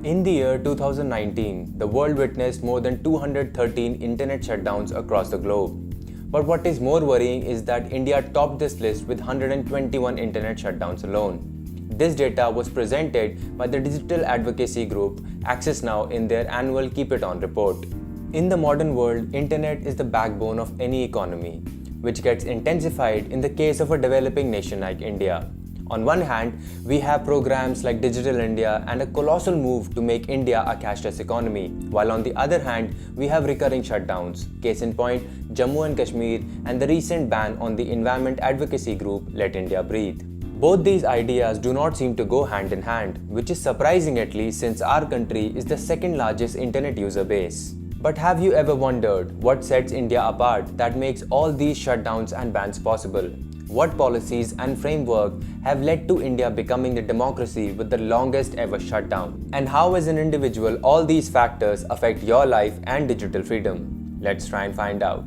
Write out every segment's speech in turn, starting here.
In the year 2019, the world witnessed more than 213 internet shutdowns across the globe. But what is more worrying is that India topped this list with 121 internet shutdowns alone. This data was presented by the digital advocacy group Access Now in their annual Keep It On report. In the modern world, internet is the backbone of any economy, which gets intensified in the case of a developing nation like India. On one hand, we have programs like Digital India and a colossal move to make India a cashless economy, while on the other hand, we have recurring shutdowns. Case in point, Jammu and Kashmir and the recent ban on the environment advocacy group Let India Breathe. Both these ideas do not seem to go hand in hand, which is surprising at least since our country is the second largest internet user base. But have you ever wondered what sets India apart that makes all these shutdowns and bans possible? What policies and framework have led to India becoming the democracy with the longest ever shutdown? And how as an individual all these factors affect your life and digital freedom? Let's try and find out.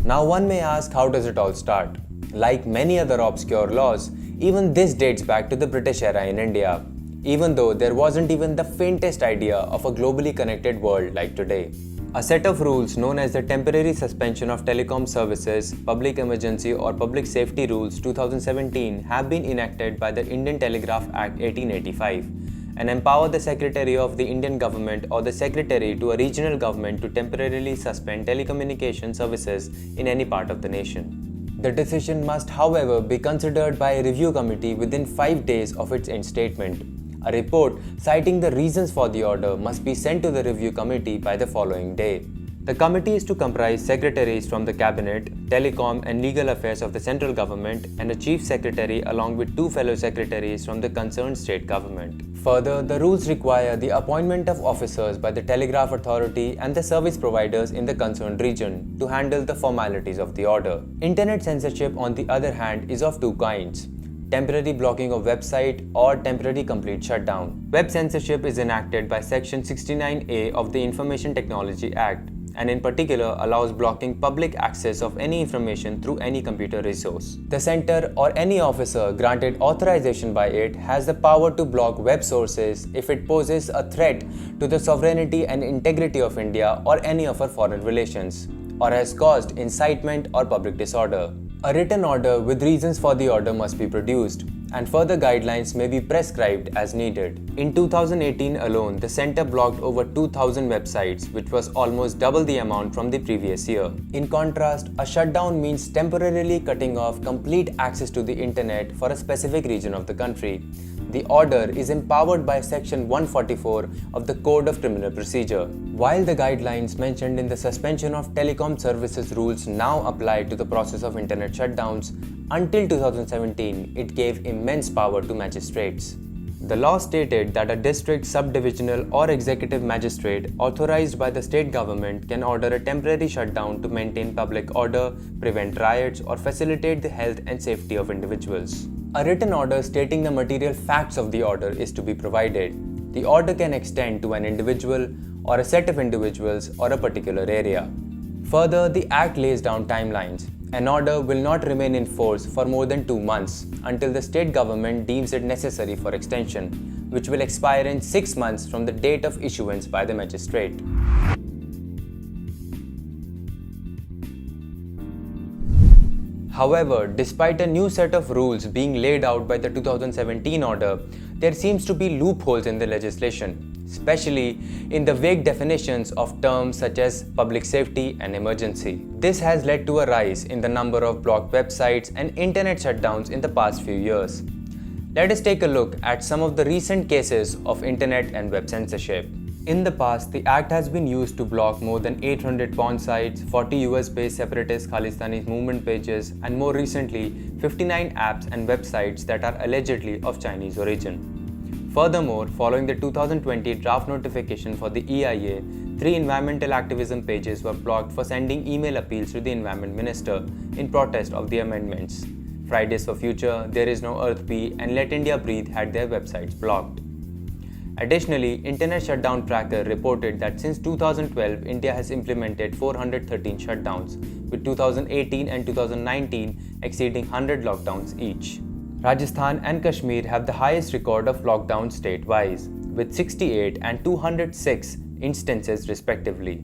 Now one may ask, how does it all start? Like many other obscure laws, even this dates back to the British era in India, even though there wasn't even the faintest idea of a globally connected world like today. A set of rules known as the Temporary Suspension of Telecom Services, Public Emergency or Public Safety Rules 2017 have been enacted by the Indian Telegraph Act 1885 and empower the Secretary of the Indian Government or the Secretary to a regional government to temporarily suspend telecommunication services in any part of the nation. The decision must, however, be considered by a review committee within 5 days of its instatement. A report citing the reasons for the order must be sent to the review committee by the following day. The committee is to comprise secretaries from the Cabinet, Telecom and Legal Affairs of the central government and a chief secretary along with 2 fellow secretaries from the concerned state government. Further, the rules require the appointment of officers by the Telegraph Authority and the service providers in the concerned region to handle the formalities of the order. Internet censorship, on the other hand, is of 2 kinds. Temporary blocking of website or temporary complete shutdown. Web censorship is enacted by Section 69A of the Information Technology Act and in particular allows blocking public access of any information through any computer resource. The center or any officer granted authorization by it has the power to block web sources if it poses a threat to the sovereignty and integrity of India or any of our foreign relations, or has caused incitement or public disorder. A written order with reasons for the order must be produced, and further guidelines may be prescribed as needed. In 2018 alone, the center blocked over 2,000 websites, which was almost double the amount from the previous year. In contrast, a shutdown means temporarily cutting off complete access to the internet for a specific region of the country. The order is empowered by Section 144 of the Code of Criminal Procedure. While the guidelines mentioned in the suspension of telecom services rules now apply to the process of internet shutdowns, until 2017, it gave immense power to magistrates. The law stated that a district, subdivisional or executive magistrate authorized by the state government can order a temporary shutdown to maintain public order, prevent riots or facilitate the health and safety of individuals. A written order stating the material facts of the order is to be provided. The order can extend to an individual or a set of individuals or a particular area. Further, the Act lays down timelines. An order will not remain in force for more than 2 months until the state government deems it necessary for extension, which will expire in 6 months from the date of issuance by the magistrate. However, despite a new set of rules being laid out by the 2017 order, there seems to be loopholes in the legislation, especially in the vague definitions of terms such as public safety and emergency. This has led to a rise in the number of blocked websites and internet shutdowns in the past few years. Let us take a look at some of the recent cases of internet and web censorship. In the past, the Act has been used to block more than 800 porn sites, 40 US-based separatist Khalistani movement pages, and more recently, 59 apps and websites that are allegedly of Chinese origin. Furthermore, following the 2020 draft notification for the EIA, 3 environmental activism pages were blocked for sending email appeals to the Environment Minister in protest of the amendments. Fridays for Future, There Is No Earth P, and Let India Breathe had their websites blocked. Additionally, Internet Shutdown Tracker reported that since 2012, India has implemented 413 shutdowns, with 2018 and 2019 exceeding 100 lockdowns each. Rajasthan and Kashmir have the highest record of lockdowns state-wise, with 68 and 206 instances respectively.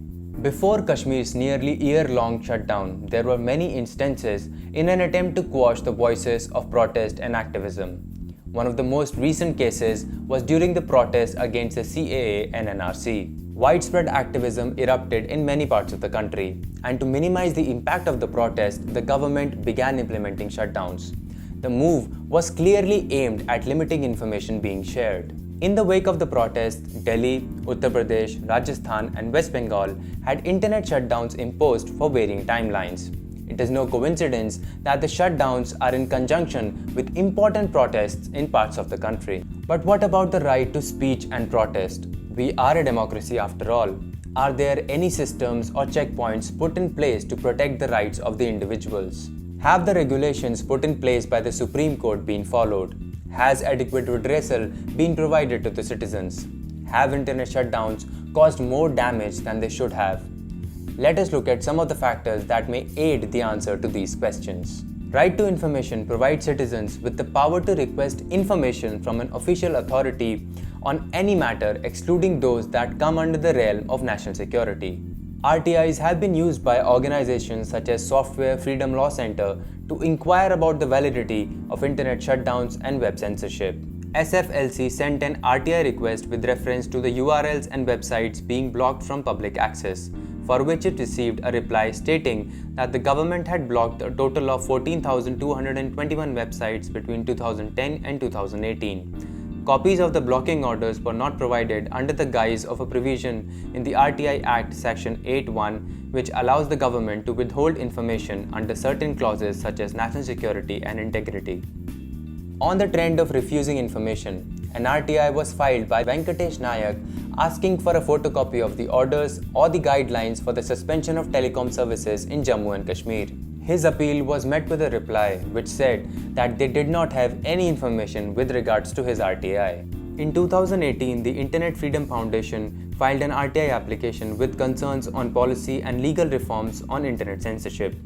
Before Kashmir's nearly year-long shutdown, there were many instances in an attempt to quash the voices of protest and activism. One of the most recent cases was during the protests against the CAA and NRC. Widespread activism erupted in many parts of the country, and to minimize the impact of the protest, the government began implementing shutdowns. The move was clearly aimed at limiting information being shared. In the wake of the protest, Delhi, Uttar Pradesh, Rajasthan and West Bengal had internet shutdowns imposed for varying timelines. It is no coincidence that the shutdowns are in conjunction with important protests in parts of the country. But what about the right to speech and protest? We are a democracy after all. Are there any systems or checkpoints put in place to protect the rights of the individuals? Have the regulations put in place by the Supreme Court been followed? Has adequate redressal been provided to the citizens? Have internet shutdowns caused more damage than they should have? Let us look at some of the factors that may aid the answer to these questions. Right to information provides citizens with the power to request information from an official authority on any matter excluding those that come under the realm of national security. RTIs have been used by organizations such as Software Freedom Law Center to inquire about the validity of internet shutdowns and web censorship. SFLC sent an RTI request with reference to the URLs and websites being blocked from public access, for which it received a reply stating that the government had blocked a total of 14,221 websites between 2010 and 2018. Copies of the blocking orders were not provided under the guise of a provision in the RTI Act Section 8(1), which allows the government to withhold information under certain clauses such as national security and integrity. On the trend of refusing information, an RTI was filed by Venkatesh Nayak asking for a photocopy of the orders or the guidelines for the suspension of telecom services in Jammu and Kashmir. His appeal was met with a reply which said that they did not have any information with regards to his RTI. In 2018, the Internet Freedom Foundation filed an RTI application with concerns on policy and legal reforms on internet censorship.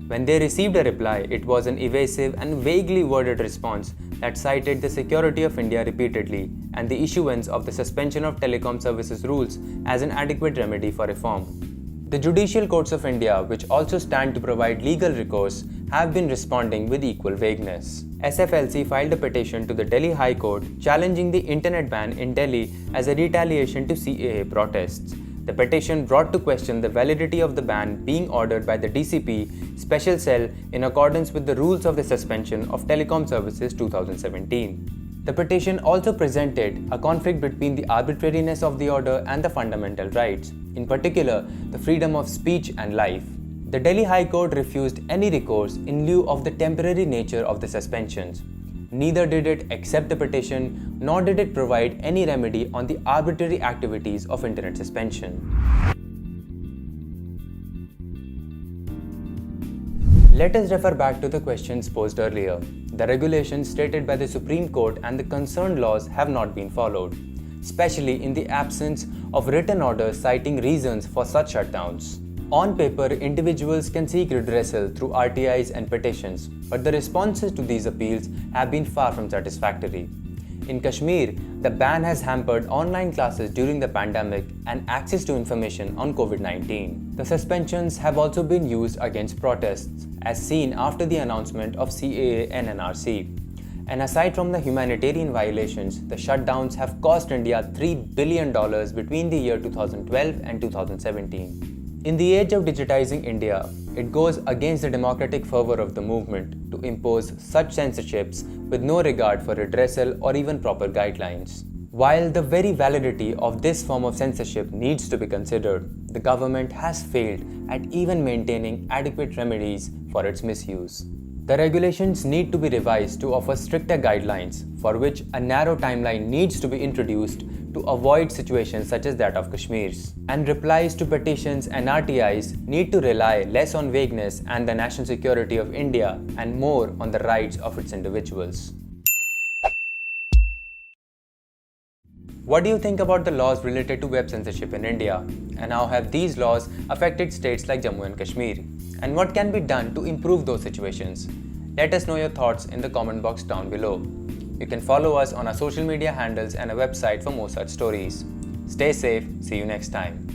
When they received a reply, it was an evasive and vaguely worded response that cited the security of India repeatedly and the issuance of the suspension of telecom services rules as an adequate remedy for reform. The judicial courts of India, which also stand to provide legal recourse, have been responding with equal vagueness. SFLC filed a petition to the Delhi High Court challenging the internet ban in Delhi as a retaliation to CAA protests. The petition brought to question the validity of the ban being ordered by the DCP Special Cell in accordance with the rules of the suspension of telecom services 2017. The petition also presented a conflict between the arbitrariness of the order and the fundamental rights, in particular the freedom of speech and life. The Delhi High Court refused any recourse in lieu of the temporary nature of the suspensions. Neither did it accept the petition, nor did it provide any remedy on the arbitrary activities of internet suspension. Let us refer back to the questions posed earlier. The regulations stated by the Supreme Court and the concerned laws have not been followed, especially in the absence of written orders citing reasons for such shutdowns. On paper, individuals can seek redressal through RTIs and petitions, but the responses to these appeals have been far from satisfactory. In Kashmir, the ban has hampered online classes during the pandemic and access to information on COVID-19. The suspensions have also been used against protests, as seen after the announcement of CAA and NRC. And aside from the humanitarian violations, the shutdowns have cost India $3 billion between the year 2012 and 2017. In the age of digitizing India, it goes against the democratic fervor of the movement to impose such censorships with no regard for redressal or even proper guidelines. While the very validity of this form of censorship needs to be considered, the government has failed at even maintaining adequate remedies for its misuse. The regulations need to be revised to offer stricter guidelines, for which a narrow timeline needs to be introduced to avoid situations such as that of Kashmir's. And replies to petitions and RTIs need to rely less on vagueness and the national security of India and more on the rights of its individuals. What do you think about the laws related to web censorship in India? And how have these laws affected states like Jammu and Kashmir? And what can be done to improve those situations? Let us know your thoughts in the comment box down below. You can follow us on our social media handles and our website for more such stories. Stay safe, see you next time.